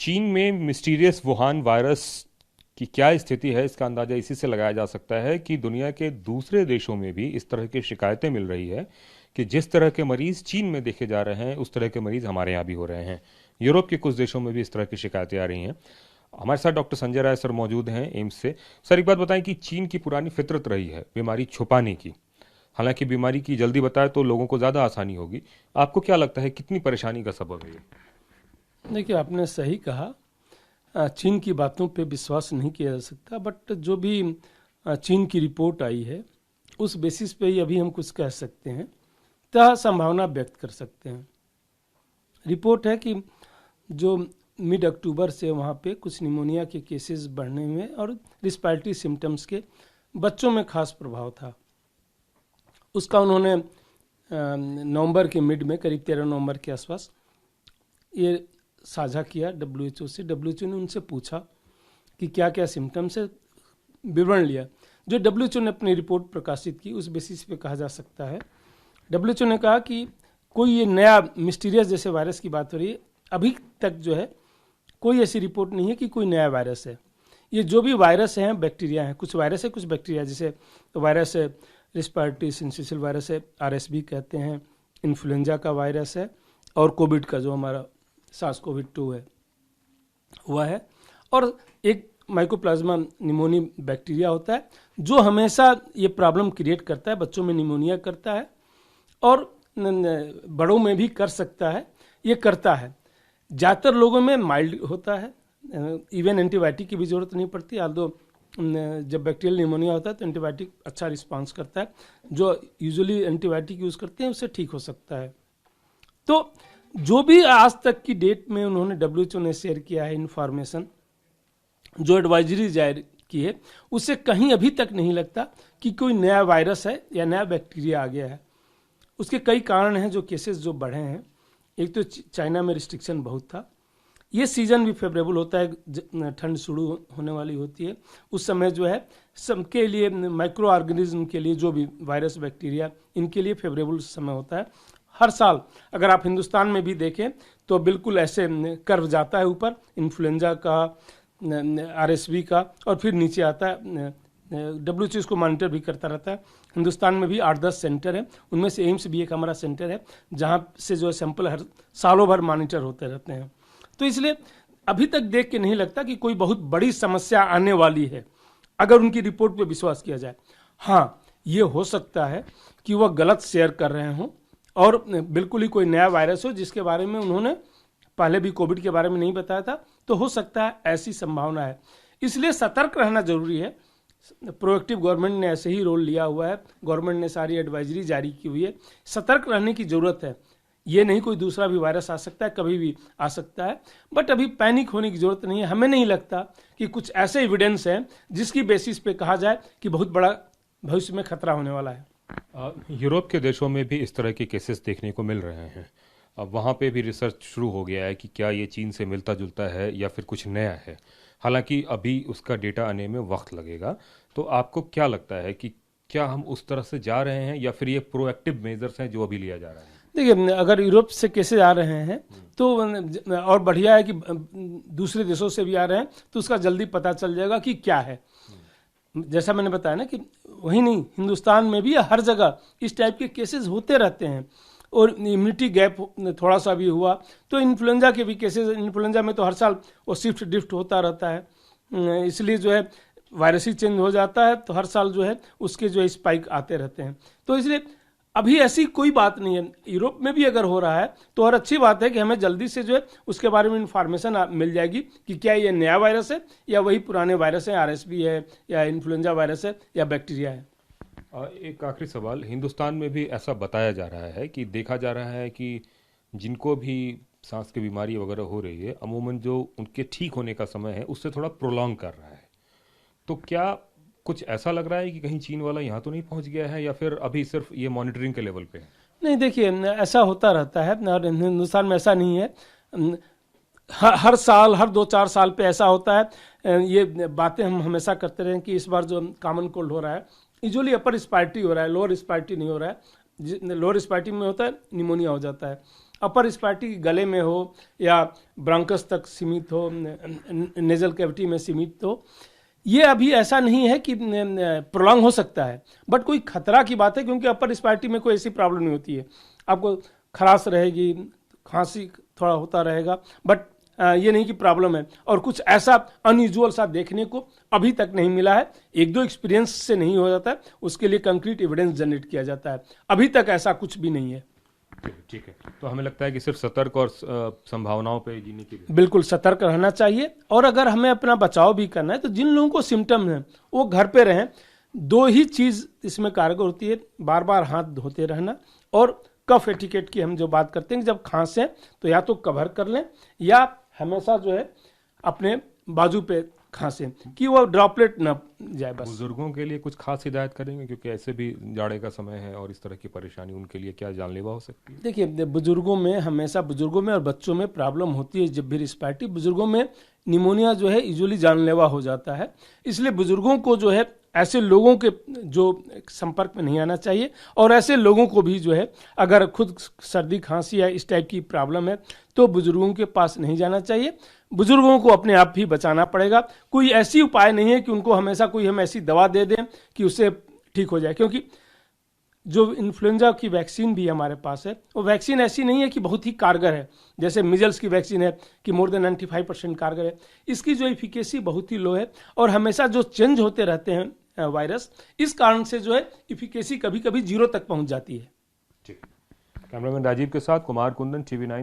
चीन में mysterious Wuhan virus की क्या स्थिति है, इसका अंदाजा इसी से लगाया जा सकता है कि दुनिया के दूसरे देशों में भी इस तरह की शिकायतें मिल रही है कि जिस तरह के मरीज चीन में देखे जा रहे हैं उस तरह के मरीज हमारे यहाँ भी हो रहे हैं। यूरोप के कुछ देशों में भी इस तरह की शिकायतें आ रही हैं। हमारे साथ डॉक्टर संजय राय सर मौजूद हैं एम्स से। सर, एक बात बताएं कि चीन की पुरानी फितरत रही है बीमारी छुपाने की। हालांकि बीमारी की जल्दी बताए तो लोगों को ज़्यादा आसानी होगी। आपको क्या लगता है कितनी परेशानी का सबब है ये? देखिए, आपने सही कहा। चीन की बातों पे विश्वास नहीं किया जा सकता, बट जो भी चीन की रिपोर्ट आई है उस बेसिस पे ही अभी हम कुछ कह सकते हैं, तो संभावना व्यक्त कर सकते हैं। रिपोर्ट है कि जो मिड अक्टूबर से वहाँ पे कुछ निमोनिया के केसेस बढ़ने में और रिस्पायरेटरी सिम्टम्स के बच्चों में खास प्रभाव था। उसका उन्होंने नवंबर के मिड में, करीब 13 नवंबर के आसपास ये साझा किया WHO से। WHO ने उनसे पूछा कि क्या क्या सिम्टम्स है, विवरण लिया। जो WHO ने अपनी रिपोर्ट प्रकाशित की उस बेसिस पे कहा जा सकता है। WHO ने कहा कि कोई ये नया मिस्टीरियस जैसे वायरस की बात हो रही है, अभी तक जो है कोई ऐसी रिपोर्ट नहीं है कि कोई नया वायरस है। ये जो भी वायरस हैं बैक्टीरिया हैं, कुछ वायरस है कुछ बैक्टीरिया। जैसे वायरस है रिस्पायरेटरी सिंसिशियल वायरस है, RSV कहते हैं, इन्फ्लुएंजा का वायरस है, और कोविड का जो हमारा SARS-CoV-2 है वह है, और एक माइकोप्लाज्मा निमोनी बैक्टीरिया होता है जो हमेशा ये प्रॉब्लम क्रिएट करता है, बच्चों में निमोनिया करता है और बड़ों में भी कर सकता है, ये करता है। ज़्यादातर लोगों में माइल्ड होता है, इवन एंटीबायोटिक की भी ज़रूरत नहीं पड़ती। आल्दो जब बैक्टीरियल निमोनिया होता है तो एंटीबायोटिक अच्छा रिस्पांस करता है, जो यूजुअली एंटीबायोटिक यूज़ करते हैं उससे ठीक हो सकता है। तो जो भी आज तक की डेट में उन्होंने WHO ने शेयर किया है इन्फॉर्मेशन, जो एडवाइजरी जारी की है, उससे कहीं अभी तक नहीं लगता कि कोई नया वायरस है या नया बैक्टीरिया आ गया है। उसके कई कारण हैं जो केसेस जो बढ़े हैं। एक तो चाइना में रिस्ट्रिक्शन बहुत था। ये सीजन भी फेवरेबल होता है, ठंड शुरू होने वाली होती है, उस समय जो है सबके लिए, माइक्रो ऑर्गेनिज्म के लिए, जो भी वायरस बैक्टीरिया, इनके लिए फेवरेबल समय होता है। हर साल अगर आप हिंदुस्तान में भी देखें तो बिल्कुल ऐसे कर्व जाता है ऊपर, इन्फ्लुएंजा का, RSV का, और फिर नीचे आता है। WHO इसको मॉनिटर भी करता रहता है। हिंदुस्तान में भी 8-10 सेंटर है, उनमें से एम्स भी एक हमारा सेंटर है जहाँ से जो है सैंपल हर सालों भर मॉनिटर होते रहते हैं। तो इसलिए अभी तक देख के नहीं लगता कि कोई बहुत बड़ी समस्या आने वाली है, अगर उनकी रिपोर्ट पे विश्वास किया जाए। हाँ, ये हो सकता है कि वह गलत शेयर कर रहे हों और बिल्कुल ही कोई नया वायरस हो जिसके बारे में उन्होंने पहले भी कोविड के बारे में नहीं बताया था, तो हो सकता है, ऐसी संभावना है। इसलिए सतर्क रहना जरूरी है। प्रोएक्टिव गवर्नमेंट ने ऐसे ही रोल लिया हुआ है, गवर्नमेंट ने सारी एडवाइजरी जारी की हुई है। सतर्क रहने की जरूरत है। ये नहीं कोई दूसरा भी वायरस आ सकता है, कभी भी आ सकता है, बट अभी पैनिक होने की जरूरत नहीं है। हमें नहीं लगता कि कुछ ऐसे एविडेंस हैं जिसकी बेसिस पे कहा जाए कि बहुत बड़ा भविष्य में खतरा होने वाला है। यूरोप के देशों में भी इस तरह के केसेस देखने को मिल रहे हैं। अब वहाँ पे भी रिसर्च शुरू हो गया है कि क्या ये चीन से मिलता जुलता है या फिर कुछ नया है। हालांकि अभी उसका डेटा आने में वक्त लगेगा। तो आपको क्या लगता है कि क्या हम उस तरह से जा रहे हैं या फिर ये प्रोएक्टिव मेजर्स हैं जो अभी लिया जा रहा है? देखिए, अगर यूरोप से केसेस आ रहे हैं तो और बढ़िया है कि दूसरे देशों से भी आ रहे हैं, तो उसका जल्दी पता चल जाएगा कि क्या है। जैसा मैंने बताया ना कि वही नहीं, हिंदुस्तान में भी हर जगह इस टाइप के केसेस होते रहते हैं, और इम्यूनिटी गैप थोड़ा सा भी हुआ तो इन्फ्लुएंजा के भी केसेस, इन्फ्लुएंजा में तो हर साल वो शिफ्ट डिफ्ट होता रहता है, इसलिए जो है वायरस ही चेंज हो जाता है, तो हर साल जो है उसके जो है स्पाइक आते रहते हैं। तो इसलिए अभी ऐसी कोई बात नहीं है। यूरोप में भी अगर हो रहा है तो और अच्छी बात है कि हमें जल्दी से जो है उसके बारे में इंफॉर्मेशन मिल जाएगी कि क्या ये नया वायरस है या वही पुराने वायरस है, RSV है या इन्फ्लुएंजा वायरस है या बैक्टीरिया है। एक आखिरी सवाल, हिंदुस्तान में भी ऐसा बताया जा रहा है कि देखा जा रहा है कि जिनको भी सांस की बीमारी वगैरह हो रही है, अमूमन जो उनके ठीक होने का समय है उससे थोड़ा प्रोलॉन्ग कर रहा है। तो क्या कुछ ऐसा लग रहा है कि कहीं चीन वाला यहाँ तो नहीं पहुँच गया है या फिर अभी सिर्फ ये मॉनिटरिंग के लेवल पे है? नहीं, देखिए, ऐसा होता रहता है और हिंदुस्तान में ऐसा नहीं है। हर साल, हर 2-4 साल पे ऐसा होता है। ये बातें हम हमेशा करते रहे कि इस बार जो कॉमन कोल्ड हो रहा है यूजुअली अपर रिस्पायरेटरी हो रहा है, लोअर रिस्पायरेटरी नहीं हो रहा है। लोअर रिस्पायरेटरी में होता है निमोनिया हो जाता है, अपर रिस्पायरेटरी गले में हो या ब्रांकस तक सीमित हो, नेजल कैविटी में सीमित हो, ये अभी ऐसा नहीं है कि प्रोलॉन्ग हो सकता है, बट कोई खतरा की बात है, क्योंकि अपर रिस्पायरेटरी में कोई ऐसी प्रॉब्लम नहीं होती है। आपको खराश रहेगी, खांसी थोड़ा होता रहेगा, बट ये नहीं कि प्रॉब्लम है। और कुछ ऐसा अनयूजुअल सा देखने को अभी तक नहीं मिला है। एक दो एक्सपीरियंस से नहीं हो जाता है, उसके लिए कंक्रीट एविडेंस जनरेट किया जाता है। अभी तक ऐसा कुछ भी नहीं है। ठीक है, तो हमें लगता है कि सिर्फ सतर्क और संभावनाओं पे जीने की बिल्कुल सतर्क रहना चाहिए। और अगर हमें अपना बचाव भी करना है तो जिन लोगों को सिम्टम है वो घर पे रहें। दो ही चीज इसमें कारगर होती है, बार बार हाथ धोते रहना और कफ एटिकेट की हम जो बात करते हैं, जब खांसे तो या तो कवर कर लें या हमेशा जो है अपने बाजू पे खांसे कि वो ड्रॉपलेट न जाए। बस बुजुर्गों के लिए कुछ खास हिदायत करेंगे, क्योंकि ऐसे भी जाड़े का समय है और इस तरह की परेशानी उनके लिए क्या जानलेवा हो सकती है? देखिए, बुजुर्गों में हमेशा, बुजुर्गों में और बच्चों में प्रॉब्लम होती है जब भी रिस्पायरेटरी। बुजुर्गों में निमोनिया जो है यूजुअली जानलेवा हो जाता है, इसलिए बुजुर्गों को जो है ऐसे लोगों के जो संपर्क में नहीं आना चाहिए। और ऐसे लोगों को भी जो है अगर खुद सर्दी खांसी या इस टाइप की प्रॉब्लम है तो बुजुर्गों के पास नहीं जाना चाहिए। बुजुर्गों को अपने आप ही बचाना पड़ेगा। कोई ऐसी उपाय नहीं है कि उनको हमेशा कोई हम ऐसी दवा दे दें कि उससे ठीक हो जाए, क्योंकि जो इन्फ्लुएंजा की वैक्सीन भी हमारे पास है, वो वैक्सीन ऐसी नहीं है कि बहुत ही कारगर है। जैसे मिजल्स की वैक्सीन है कि मोर देन 95% कारगर है, इसकी जो इफिकेसी बहुत ही लो है। और हमेशा जो चेंज होते रहते हैं वायरस, इस कारण से जो है इफिकेसी कभी कभी 0 तक पहुंच जाती है। ठीक। कैमरामैन राजीव के साथ कुमार कुंदन, TV9।